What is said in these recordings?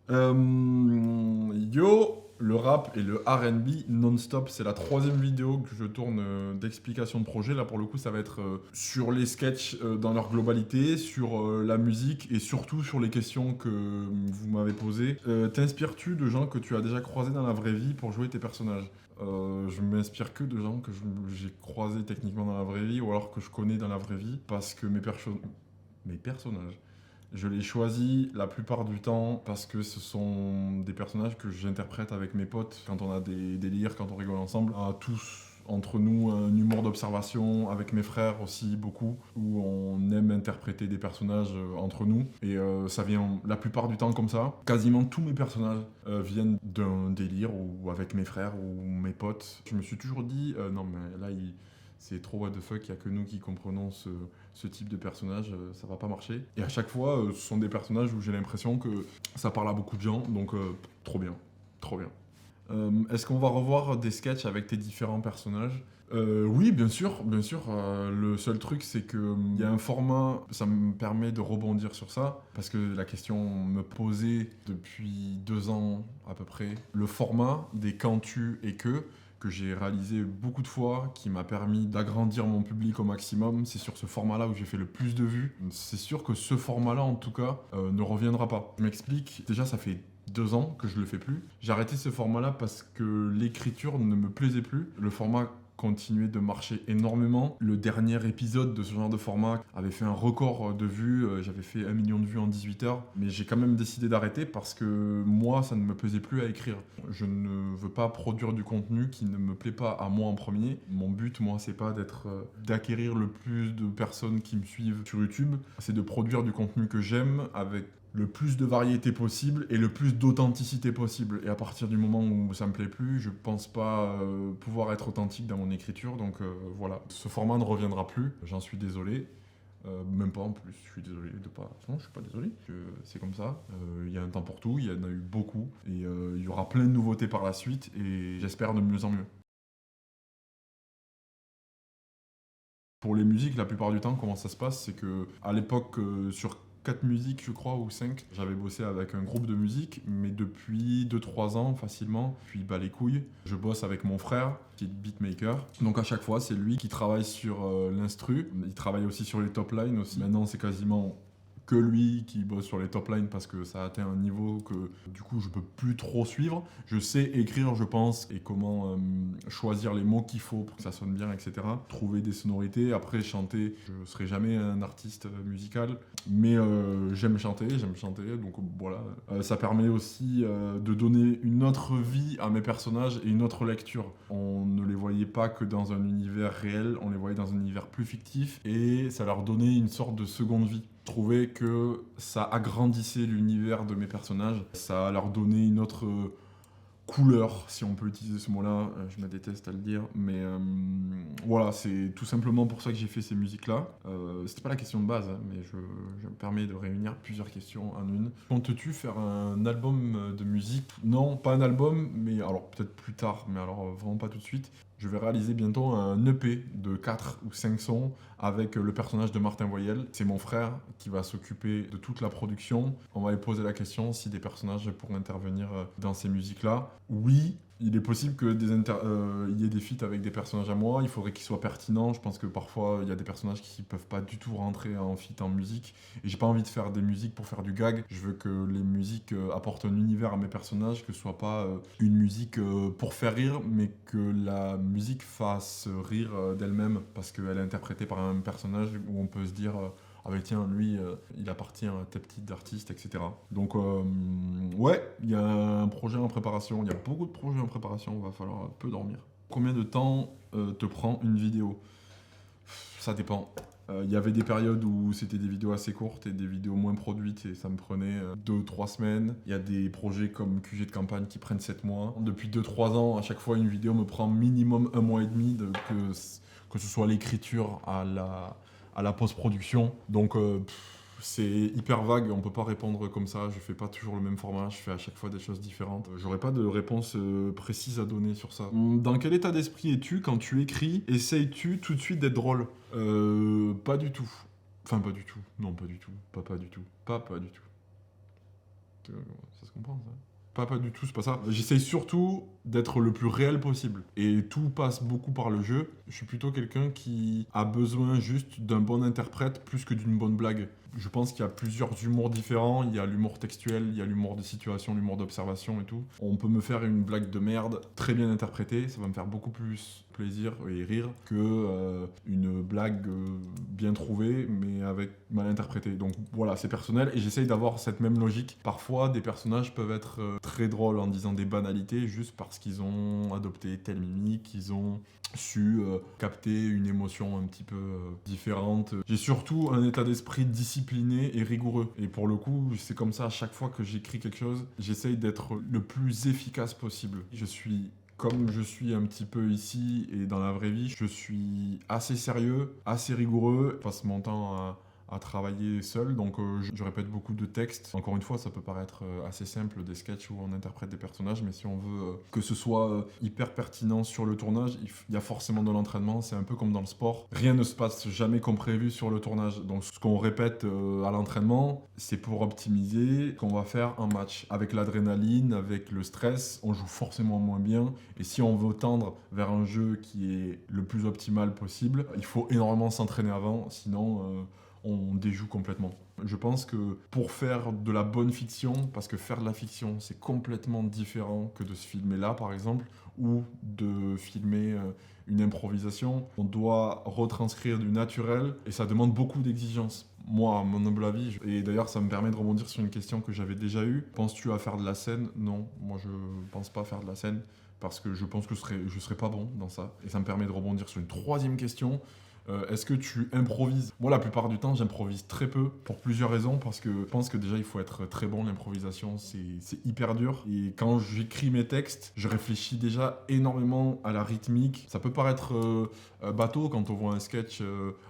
Yo, le rap et le R&B non-stop, c'est la troisième vidéo que je tourne d'explication de projet. Là, pour le coup, ça va être sur les sketchs dans leur globalité, sur la musique et surtout sur les questions que vous m'avez posées. T'inspires-tu de gens que tu as déjà croisés dans la vraie vie pour jouer tes personnages? Je m'inspire que de gens que j'ai croisés techniquement dans la vraie vie ou alors que je connais dans la vraie vie parce que mes personnages, je les choisis la plupart du temps parce que ce sont des personnages que j'interprète avec mes potes quand on a des délires, quand on rigole ensemble. On a tous entre nous un humour d'observation, avec mes frères aussi beaucoup, où on aime interpréter des personnages entre nous. Et ça vient la plupart du temps comme ça. Quasiment tous mes personnages viennent d'un délire ou avec mes frères ou mes potes. Je me suis toujours dit, non mais là c'est trop what the fuck, il n'y a que nous qui comprenons ce type de personnage, ça va pas marcher. Et à chaque fois, ce sont des personnages où j'ai l'impression que ça parle à beaucoup de gens, donc trop bien, trop bien. Est-ce qu'on va revoir des sketchs avec tes différents personnages? Oui, bien sûr, bien sûr. Le seul truc, c'est que il y a un format, ça me permet de rebondir sur ça, parce que la question me posait depuis 2 ans à peu près. Le format des quand tu et que j'ai réalisé beaucoup de fois, qui m'a permis d'agrandir mon public au maximum. C'est sur ce format-là où j'ai fait le plus de vues. C'est sûr que ce format-là, en tout cas, ne reviendra pas. Je m'explique. Déjà, ça fait 2 ans que je le fais plus. J'ai arrêté ce format-là parce que l'écriture ne me plaisait plus. Le format continuait de marcher énormément. Le dernier épisode de ce genre de format avait fait un record de vues. J'avais fait 1 million de vues en 18 heures. Mais j'ai quand même décidé d'arrêter parce que moi, ça ne me plaisait plus à écrire. Je ne veux pas produire du contenu qui ne me plaît pas à moi en premier. Mon but, moi, c'est pas d'acquérir le plus de personnes qui me suivent sur YouTube. C'est de produire du contenu que j'aime avec le plus de variété possible et le plus d'authenticité possible. Et à partir du moment où ça me plaît plus, je pense pas pouvoir être authentique dans mon écriture. Donc voilà, ce format ne reviendra plus. J'en suis désolé. Même pas en plus, je suis désolé de pas. Non, je suis pas désolé. C'est comme ça. Il y a un temps pour tout, il y en a eu beaucoup. Et il y aura plein de nouveautés par la suite. Et j'espère de mieux en mieux. Pour les musiques, la plupart du temps, comment ça se passe, c'est que à l'époque, sur 4 musiques, je crois, ou 5, j'avais bossé avec un groupe de musique, mais depuis 2 3 ans, facilement, puis bah les couilles, je bosse avec mon frère, qui est beatmaker. Donc à chaque fois, c'est lui qui travaille sur l'instru. Il travaille aussi sur les top lines aussi. Maintenant, c'est quasiment que lui qui bosse sur les top lines parce que ça a atteint un niveau que du coup je peux plus trop suivre. Je sais écrire, je pense, et comment choisir les mots qu'il faut pour que ça sonne bien, etc. Trouver des sonorités. Après, chanter, je serai jamais un artiste musical, mais j'aime chanter, donc voilà. Ça permet aussi de donner une autre vie à mes personnages et une autre lecture. On ne les voyait pas que dans un univers réel, on les voyait dans un univers plus fictif, et ça leur donnait une sorte de seconde vie. Je trouvais que ça agrandissait l'univers de mes personnages, ça leur donnait une autre couleur, si on peut utiliser ce mot-là, je me déteste à le dire, mais voilà, c'est tout simplement pour ça que j'ai fait ces musiques-là. C'était pas la question de base, hein, mais je me permets de réunir plusieurs questions en une. Comptes-tu faire un album de musique? Non, pas un album, mais alors peut-être plus tard, mais alors vraiment pas tout de suite. Je vais réaliser bientôt un EP de 4 ou 5 sons avec le personnage de Martin Voyelle. C'est mon frère qui va s'occuper de toute la production. On va lui poser la question si des personnages pourraient intervenir dans ces musiques-là. Oui, il est possible que il y ait des feats avec des personnages à moi. Il faudrait qu'ils soient pertinents. Je pense que parfois, il y a des personnages qui peuvent pas du tout rentrer en feat en musique. Et j'ai pas envie de faire des musiques pour faire du gag. Je veux que les musiques apportent un univers à mes personnages, que ce soit pas une musique pour faire rire, mais que la musique fasse rire d'elle-même parce qu'elle est interprétée par un personnage où on peut se dire ah ben tiens, lui, il appartient à tel type d'artiste, etc. Donc ouais, il y a un projet en préparation, il y a beaucoup de projets en préparation, il va falloir peu dormir. Combien de temps te prend une vidéo? Ça dépend. Il y avait des périodes où c'était des vidéos assez courtes et des vidéos moins produites et ça me prenait 2 3 semaines. Il y a des projets comme QG de campagne qui prennent 7 mois. Depuis 2 3 ans, à chaque fois, une vidéo me prend minimum 1 mois et demi, que ce soit l'écriture à la post-production. Donc c'est hyper vague, on peut pas répondre comme ça, je fais pas toujours le même format, je fais à chaque fois des choses différentes. J'aurais pas de réponse précise à donner sur ça. Dans quel état d'esprit es-tu quand tu écris? Essayes-tu tout de suite d'être drôle? Pas du tout. Enfin, pas du tout. Non, pas du tout. Pas du tout. Pas du tout. Ça se comprend, ça. Pas du tout, c'est pas ça. J'essaye surtout d'être le plus réel possible. Et tout passe beaucoup par le jeu. Je suis plutôt quelqu'un qui a besoin juste d'un bon interprète plus que d'une bonne blague. Je pense qu'il y a plusieurs humours différents. Il y a l'humour textuel, il y a l'humour de situation, l'humour d'observation et tout. On peut me faire une blague de merde très bien interprétée. Ça va me faire beaucoup plus plaisir et rire que une blague bien trouvée mais avec mal interprétée. Donc voilà, c'est personnel et j'essaye d'avoir cette même logique. Parfois, des personnages peuvent être très drôles en disant des banalités juste parce qu'ils ont adopté telle mimique, ils ont su capter une émotion un petit peu différente. J'ai surtout un état d'esprit discipliné et rigoureux. Et pour le coup, c'est comme ça à chaque fois que j'écris quelque chose, j'essaye d'être le plus efficace possible. Je suis comme je suis un petit peu ici et dans la vraie vie, je suis assez sérieux, assez rigoureux. Je passe mon temps à travailler seul, donc je répète beaucoup de textes. Encore une fois, ça peut paraître assez simple, des sketchs où on interprète des personnages, mais si on veut que ce soit hyper pertinent sur le tournage, il y a forcément de l'entraînement. C'est un peu comme dans le sport. Rien ne se passe jamais comme prévu sur le tournage. Donc ce qu'on répète à l'entraînement, c'est pour optimiser ce qu'on va faire en match. Avec l'adrénaline, avec le stress, on joue forcément moins bien. Et si on veut tendre vers un jeu qui est le plus optimal possible, il faut énormément s'entraîner avant, sinon on déjoue complètement. Je pense que pour faire de la bonne fiction, parce que faire de la fiction, c'est complètement différent que de se filmer là, par exemple, ou de filmer une improvisation. On doit retranscrire du naturel et ça demande beaucoup d'exigences. Moi, à mon humble avis, et d'ailleurs ça me permet de rebondir sur une question que j'avais déjà eue. Penses-tu à faire de la scène? Non, moi je pense pas faire de la scène parce que je pense que je serais pas bon dans ça. Et ça me permet de rebondir sur une troisième question. Est-ce que tu improvises? Moi, la plupart du temps, j'improvise très peu pour plusieurs raisons. Parce que je pense que déjà, il faut être très bon. L'improvisation, c'est hyper dur. Et quand j'écris mes textes, je réfléchis déjà énormément à la rythmique. Ça peut paraître bateau quand on voit un sketch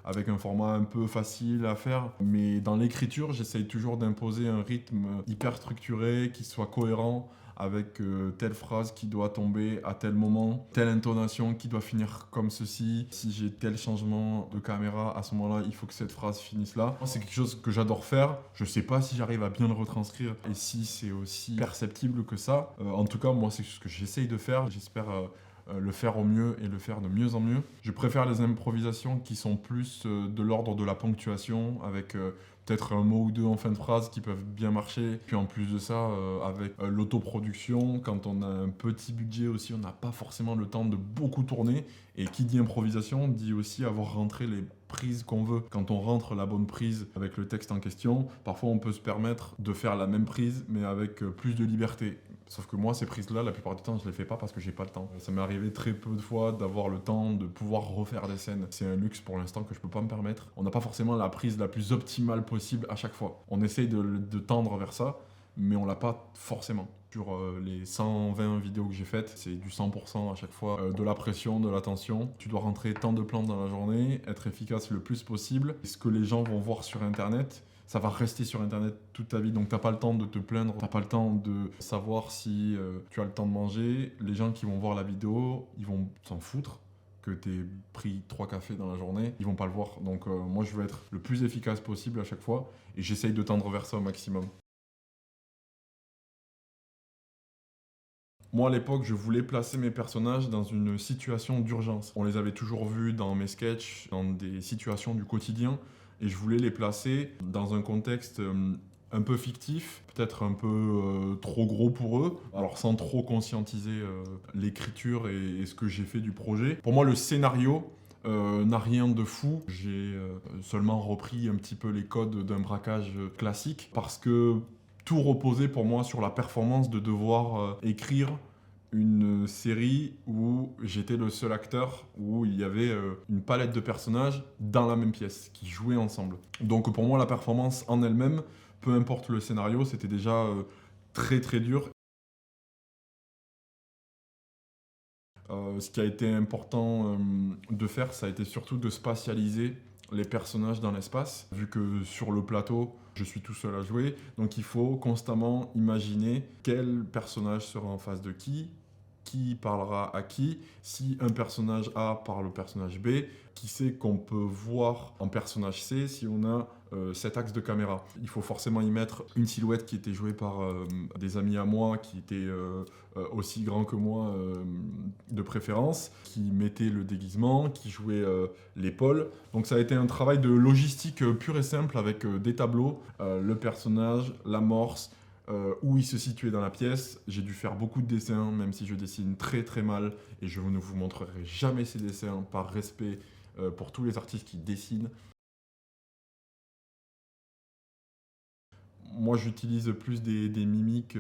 avec un format un peu facile à faire. Mais dans l'écriture, j'essaye toujours d'imposer un rythme hyper structuré, qui soit cohérent, avec telle phrase qui doit tomber à tel moment, telle intonation qui doit finir comme ceci. Si j'ai tel changement de caméra, à ce moment-là, il faut que cette phrase finisse là. C'est quelque chose que j'adore faire. Je sais pas si j'arrive à bien le retranscrire et si c'est aussi perceptible que ça. En tout cas, moi, c'est ce que j'essaye de faire. J'espère le faire au mieux et le faire de mieux en mieux. Je préfère les improvisations qui sont plus de l'ordre de la ponctuation, avec peut-être un mot ou deux en fin de phrase qui peuvent bien marcher. Puis en plus de ça, avec l'autoproduction, quand on a un petit budget aussi, on n'a pas forcément le temps de beaucoup tourner. Et qui dit improvisation dit aussi avoir rentré les prises qu'on veut. Quand on rentre la bonne prise avec le texte en question, parfois on peut se permettre de faire la même prise mais avec plus de liberté. Sauf que moi, ces prises-là, la plupart du temps, je les fais pas parce que j'ai pas le temps. Ça m'est arrivé très peu de fois d'avoir le temps de pouvoir refaire des scènes. C'est un luxe pour l'instant que je peux pas me permettre. On n'a pas forcément la prise la plus optimale possible à chaque fois. On essaye de tendre vers ça, mais on l'a pas forcément. Sur les 120 vidéos que j'ai faites, c'est du 100% à chaque fois, de la pression, de l'attention. Tu dois rentrer tant de plans dans la journée, être efficace le plus possible. Et ce que les gens vont voir sur Internet, ça va rester sur Internet toute ta vie. Donc t'as pas le temps de te plaindre, t'as pas le temps de savoir si tu as le temps de manger. Les gens qui vont voir la vidéo, ils vont s'en foutre que t'aies pris 3 cafés dans la journée, ils vont pas le voir. Donc moi je veux être le plus efficace possible à chaque fois et j'essaye de tendre vers ça au maximum. Moi, à l'époque, je voulais placer mes personnages dans une situation d'urgence. On les avait toujours vus dans mes sketchs, dans des situations du quotidien, et je voulais les placer dans un contexte un peu fictif, peut-être un peu trop gros pour eux, alors sans trop conscientiser l'écriture et ce que j'ai fait du projet. Pour moi, le scénario n'a rien de fou. J'ai seulement repris un petit peu les codes d'un braquage classique, parce que tout reposait pour moi sur la performance de devoir écrire une série où j'étais le seul acteur, où il y avait une palette de personnages dans la même pièce, qui jouaient ensemble. Donc pour moi, la performance en elle-même, peu importe le scénario, c'était déjà très très dur. Ce qui a été important de faire, ça a été surtout de spatialiser les personnages dans l'espace, vu que sur le plateau, je suis tout seul à jouer. Donc il faut constamment imaginer quel personnage sera en face de qui qui parlera à qui. Si un personnage A parle au personnage B, qui sait qu'on peut voir en personnage C si on a cet axe de caméra. Il faut forcément y mettre une silhouette qui était jouée par des amis à moi, qui étaient aussi grands que moi de préférence, qui mettaient le déguisement, qui jouaient l'épaule. Donc ça a été un travail de logistique pur et simple avec des tableaux, le personnage, l'amorce, où il se situait dans la pièce. J'ai dû faire beaucoup de dessins, même si je dessine très très mal, et je ne vous montrerai jamais ces dessins par respect pour tous les artistes qui dessinent. Moi, j'utilise plus des mimiques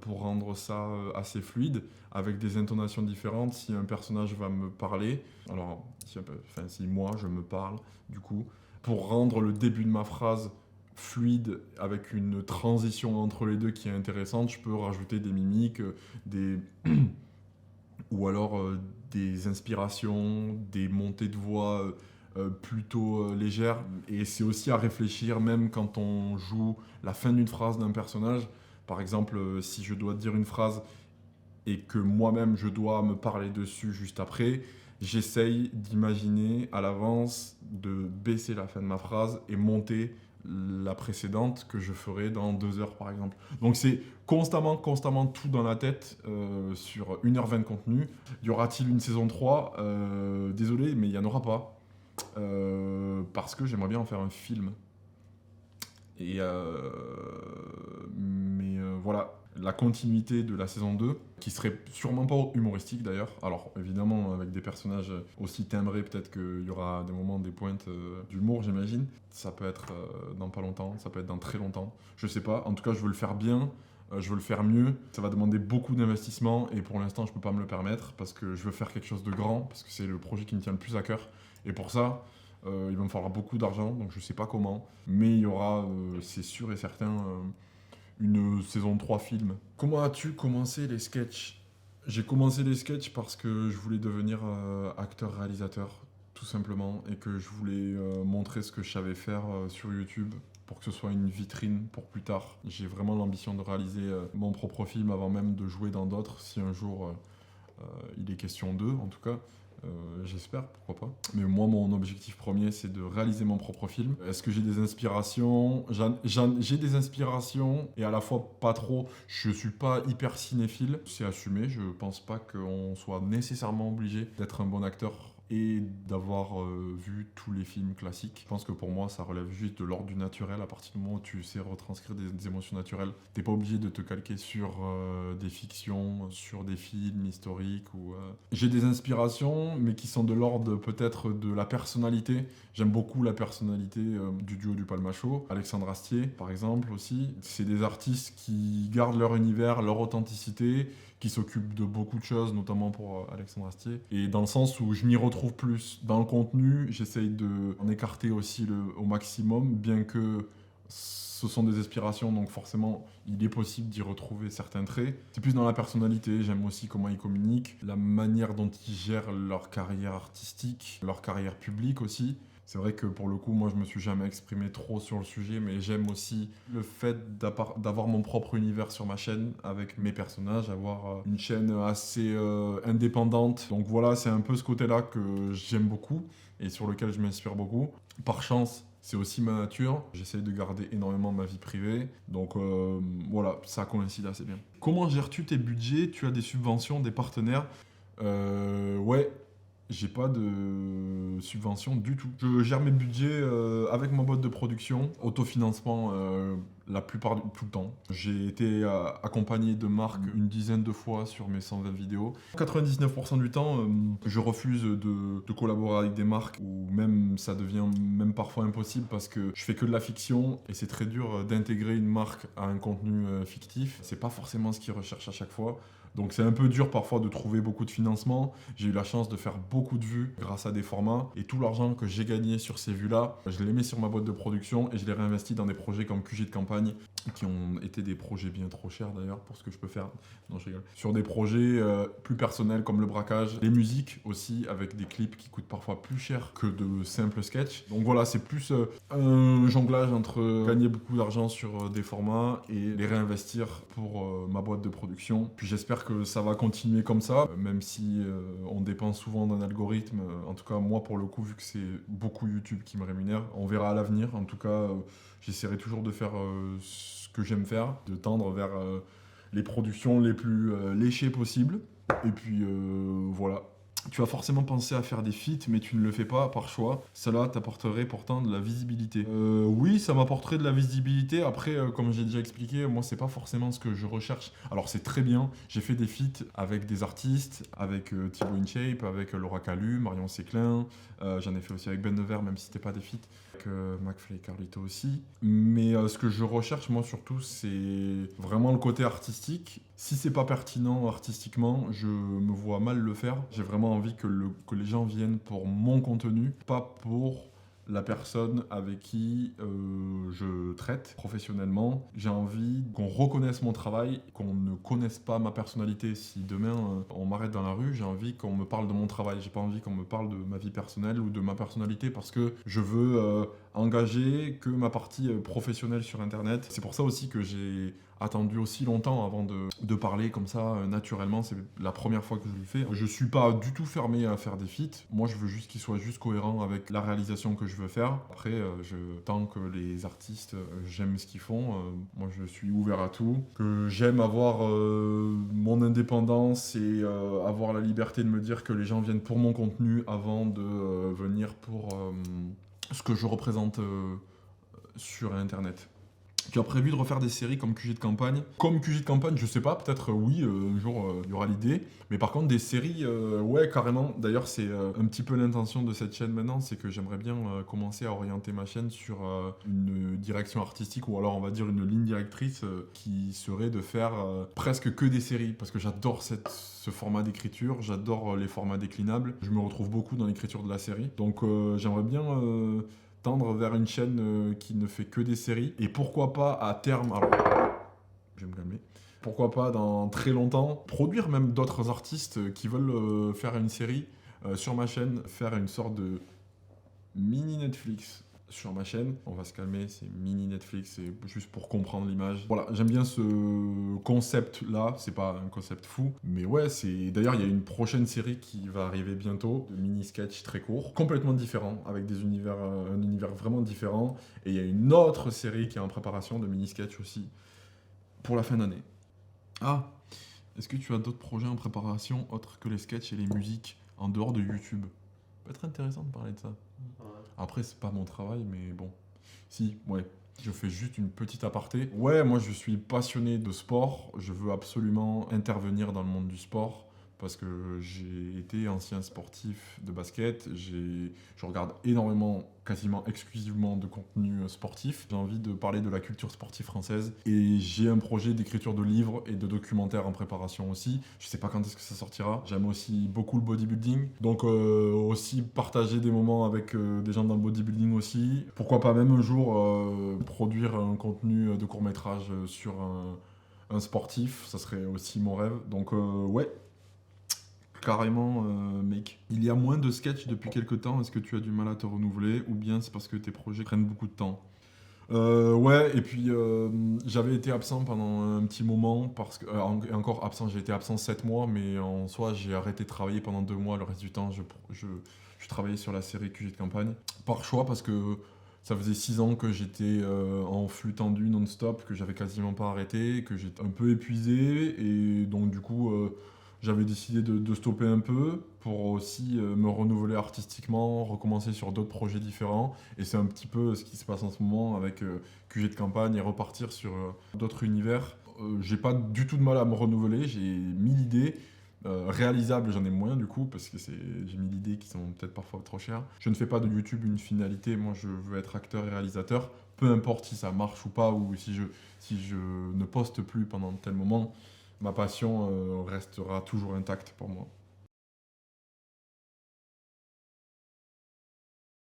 pour rendre ça assez fluide, avec des intonations différentes. Si un personnage va me parler, alors si moi je me parle, du coup, pour rendre le début de ma phrase fluide, avec une transition entre les deux qui est intéressante, je peux rajouter des mimiques, des ou alors des inspirations, des montées de voix plutôt légères. Et c'est aussi à réfléchir, même quand on joue la fin d'une phrase d'un personnage. Par exemple, si je dois dire une phrase et que moi-même je dois me parler dessus juste après, j'essaye d'imaginer à l'avance de baisser la fin de ma phrase et monter la précédente que je ferai dans 2 heures par exemple. Donc c'est constamment tout dans la tête sur 1h20 de contenu. Y aura-t-il une saison 3 Désolé, mais il n'y en aura pas. Parce que j'aimerais bien en faire un film. Et voilà, la continuité de la saison 2, qui serait sûrement pas humoristique d'ailleurs. Alors évidemment, avec des personnages aussi timbrés, peut-être qu'il y aura des moments, des pointes d'humour, j'imagine. Ça peut être dans pas longtemps, ça peut être dans très longtemps. Je sais pas, en tout cas je veux le faire bien, je veux le faire mieux. Ça va demander beaucoup d'investissement et pour l'instant je peux pas me le permettre parce que je veux faire quelque chose de grand, parce que c'est le projet qui me tient le plus à cœur. Et pour ça, il va me falloir beaucoup d'argent, donc je sais pas comment. Mais il y aura, c'est sûr et certain, une saison 3 film. Comment as-tu commencé les sketchs? J'ai commencé les sketchs parce que je voulais devenir acteur-réalisateur, tout simplement, et que je voulais montrer ce que je savais faire sur YouTube pour que ce soit une vitrine pour plus tard. J'ai vraiment l'ambition de réaliser mon propre film avant même de jouer dans d'autres, si un jour il est question d'eux, en tout cas. J'espère, pourquoi pas. Mais moi, mon objectif premier, c'est de réaliser mon propre film. Est-ce que j'ai des inspirations? J'ai des inspirations, et à la fois pas trop. Je suis pas hyper cinéphile, c'est assumé. Je pense pas qu'on soit nécessairement obligé d'être un bon acteur et d'avoir vu tous les films classiques. Je pense que pour moi, ça relève juste de l'ordre du naturel. À partir du moment où tu sais retranscrire des émotions naturelles, t'es pas obligé de te calquer sur des fictions, sur des films historiques. J'ai des inspirations, mais qui sont de l'ordre peut-être de la personnalité. J'aime beaucoup la personnalité du duo du Palmacho. Alexandre Astier, par exemple, aussi. C'est des artistes qui gardent leur univers, leur authenticité, qui s'occupe de beaucoup de choses, notamment pour Alexandre Astier. Et dans le sens où je m'y retrouve plus dans le contenu, j'essaye d'en écarter aussi au maximum, bien que ce sont des inspirations, donc forcément, il est possible d'y retrouver certains traits. C'est plus dans la personnalité, j'aime aussi comment ils communiquent, la manière dont ils gèrent leur carrière artistique, leur carrière publique aussi. C'est vrai que pour le coup, moi, je me suis jamais exprimé trop sur le sujet, mais j'aime aussi le fait d'avoir mon propre univers sur ma chaîne avec mes personnages, avoir une chaîne assez indépendante. Donc voilà, c'est un peu ce côté-là que j'aime beaucoup et sur lequel je m'inspire beaucoup. Par chance, c'est aussi ma nature. J'essaye de garder énormément ma vie privée. Donc voilà, ça coïncide assez bien. Comment gères-tu tes budgets? Tu as des subventions, des partenaires? Ouais. J'ai pas de subvention du tout. Je gère mes budgets avec ma boîte de production, autofinancement la plupart tout le temps. J'ai été accompagné de marques une dizaine de fois sur mes 120 vidéos. 99% du temps, je refuse de collaborer avec des marques ou même ça devient même parfois impossible parce que je fais que de la fiction et c'est très dur d'intégrer une marque à un contenu fictif. C'est pas forcément ce qu'ils recherchent à chaque fois. Donc c'est un peu dur parfois de trouver beaucoup de financement. J'ai eu la chance de faire beaucoup de vues grâce à des formats. Et tout l'argent que j'ai gagné sur ces vues-là, je les mets sur ma boîte de production et je les réinvestis dans des projets comme QG de campagne. Campagne, qui ont été des projets bien trop chers d'ailleurs pour ce que je peux faire. Non, je rigole. Sur des projets plus personnels comme le braquage, les musiques aussi, avec des clips qui coûtent parfois plus cher que de simples sketchs. Donc voilà, c'est plus un jonglage entre gagner beaucoup d'argent sur des formats et les réinvestir pour ma boîte de production. Puis j'espère que ça va continuer comme ça, même si on dépend souvent d'un algorithme. En tout cas, moi pour le coup, vu que c'est beaucoup YouTube qui me rémunère, on verra à l'avenir. En tout cas, j'essaierai toujours de faire ce que j'aime faire, de tendre vers les productions les plus léchées possibles. Et puis voilà. Tu as forcément pensé à faire des feats, mais tu ne le fais pas par choix. Cela t'apporterait pourtant de la visibilité. Oui, ça m'apporterait de la visibilité. Après, comme j'ai déjà expliqué, moi, c'est pas forcément ce que je recherche. Alors, c'est très bien. J'ai fait des feats avec des artistes, avec Thibaut InShape, avec Laura Calu, Marion Séclin. J'en ai fait aussi avec Ben Nevers, même si c'était pas des feats. Avec McFly et Carlito aussi. Mais ce que je recherche, moi, surtout, c'est vraiment le côté artistique. Si c'est pas pertinent artistiquement, je me vois mal le faire. J'ai vraiment envie que les gens viennent pour mon contenu, pas pour la personne avec qui je traite professionnellement. J'ai envie qu'on reconnaisse mon travail, qu'on ne connaisse pas ma personnalité. Si demain on m'arrête dans la rue, j'ai envie qu'on me parle de mon travail. J'ai pas envie qu'on me parle de ma vie personnelle ou de ma personnalité parce que je veux engager que ma partie professionnelle sur Internet. C'est pour ça aussi que j'ai attendu aussi longtemps avant de parler comme ça naturellement. C'est la première fois que je le fais. Je suis pas du tout fermé à faire des feats. Moi, je veux juste qu'ils soient juste cohérents avec la réalisation que je veux faire. Après, tant que les artistes, j'aime ce qu'ils font, moi, je suis ouvert à tout. Que j'aime avoir mon indépendance et avoir la liberté de me dire que les gens viennent pour mon contenu avant de venir pour ce que je représente sur Internet. Tu as prévu de refaire des séries comme QG de campagne? Comme QG de campagne, je sais pas, peut-être oui, un jour il y aura l'idée. Mais par contre, des séries, ouais, carrément. D'ailleurs, c'est un petit peu l'intention de cette chaîne maintenant, c'est que j'aimerais bien commencer à orienter ma chaîne sur une direction artistique ou alors on va dire une ligne directrice qui serait de faire presque que des séries. Parce que j'adore ce format d'écriture, j'adore les formats déclinables. Je me retrouve beaucoup dans l'écriture de la série. Donc j'aimerais bien tendre vers une chaîne qui ne fait que des séries. Et pourquoi pas à terme, alors je vais me calmer, pourquoi pas dans très longtemps, produire même d'autres artistes qui veulent faire une série sur ma chaîne, faire une sorte de mini Netflix sur ma chaîne. On va se calmer, c'est mini Netflix, c'est juste pour comprendre l'image. Voilà, j'aime bien ce concept-là, c'est pas un concept fou, mais ouais, c'est... D'ailleurs, il y a une prochaine série qui va arriver bientôt, de mini-sketch très court, complètement différent, avec des univers, un univers vraiment différent, et il y a une autre série qui est en préparation, de mini-sketch aussi, pour la fin d'année. Ah, est-ce que tu as d'autres projets en préparation, autres que les sketchs et les musiques, en dehors de YouTube? Ça peut être intéressant de parler de ça. Après, c'est pas mon travail, mais bon. Si, ouais. Je fais juste une petite aparté. Ouais, moi je suis passionné de sport. Je veux absolument intervenir dans le monde du sport parce que j'ai été ancien sportif de basket. Je regarde énormément, quasiment exclusivement de contenu sportif. J'ai envie de parler de la culture sportive française et j'ai un projet d'écriture de livres et de documentaires en préparation aussi. Je sais pas quand est-ce que ça sortira. J'aime aussi beaucoup le bodybuilding. Donc aussi partager des moments avec des gens dans le bodybuilding aussi. Pourquoi pas même un jour produire un contenu de court-métrage sur un sportif. Ça serait aussi mon rêve. Donc ouais. Carrément, mec. Il y a moins de sketchs depuis quelques temps. Est-ce que tu as du mal à te renouveler ou bien c'est parce que tes projets prennent beaucoup de temps? Ouais, et puis j'avais été absent pendant un petit moment, parce que, et encore absent, j'ai été absent 7 mois, mais en soi j'ai arrêté de travailler pendant 2 mois, le reste du temps je travaillais sur la série QG de campagne, par choix parce que ça faisait 6 ans que j'étais en flux tendu non-stop, que j'avais quasiment pas arrêté, que j'étais un peu épuisé, et donc du coup j'avais décidé de stopper un peu pour aussi me renouveler artistiquement, recommencer sur d'autres projets différents. Et c'est un petit peu ce qui se passe en ce moment avec QG de campagne et repartir sur d'autres univers. J'ai pas du tout de mal à me renouveler, j'ai 1000 idées. Réalisables, j'en ai moins du coup, parce que j'ai 1000 idées qui sont peut-être parfois trop chères. Je ne fais pas de YouTube une finalité, moi je veux être acteur et réalisateur. Peu importe si ça marche ou pas, ou si je ne poste plus pendant tel moment, ma passion restera toujours intacte pour moi.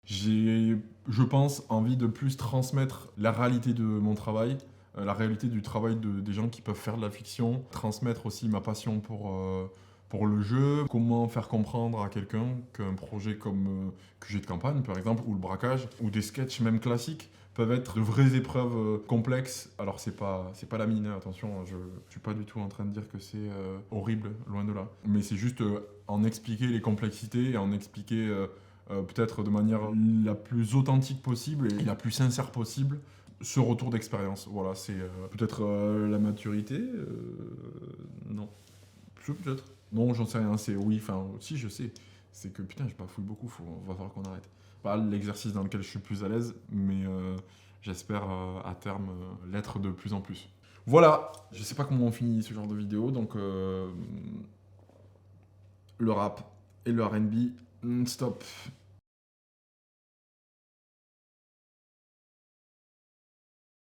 J'ai, je pense, envie de plus transmettre la réalité de mon travail, la réalité du travail des gens qui peuvent faire de la fiction, transmettre aussi ma passion pour le jeu, comment faire comprendre à quelqu'un qu'un projet comme QG de campagne, par exemple, ou le braquage, ou des sketchs même classiques, peuvent être de vraies épreuves complexes. Alors c'est pas la mine, hein, attention, je suis pas du tout en train de dire que c'est horrible, loin de là. Mais c'est juste en expliquer les complexités et en expliquer peut-être de manière la plus authentique possible et la plus sincère possible ce retour d'expérience. Voilà, c'est peut-être la maturité. Non, peut-être. Non, j'en sais rien. C'est oui, enfin, si je sais. C'est que putain, je bafouille beaucoup. Va falloir qu'on arrête. Pas l'exercice dans lequel je suis plus à l'aise, mais j'espère à terme l'être de plus en plus. Voilà, je sais pas comment on finit ce genre de vidéo, donc le rap et le R&B, stop.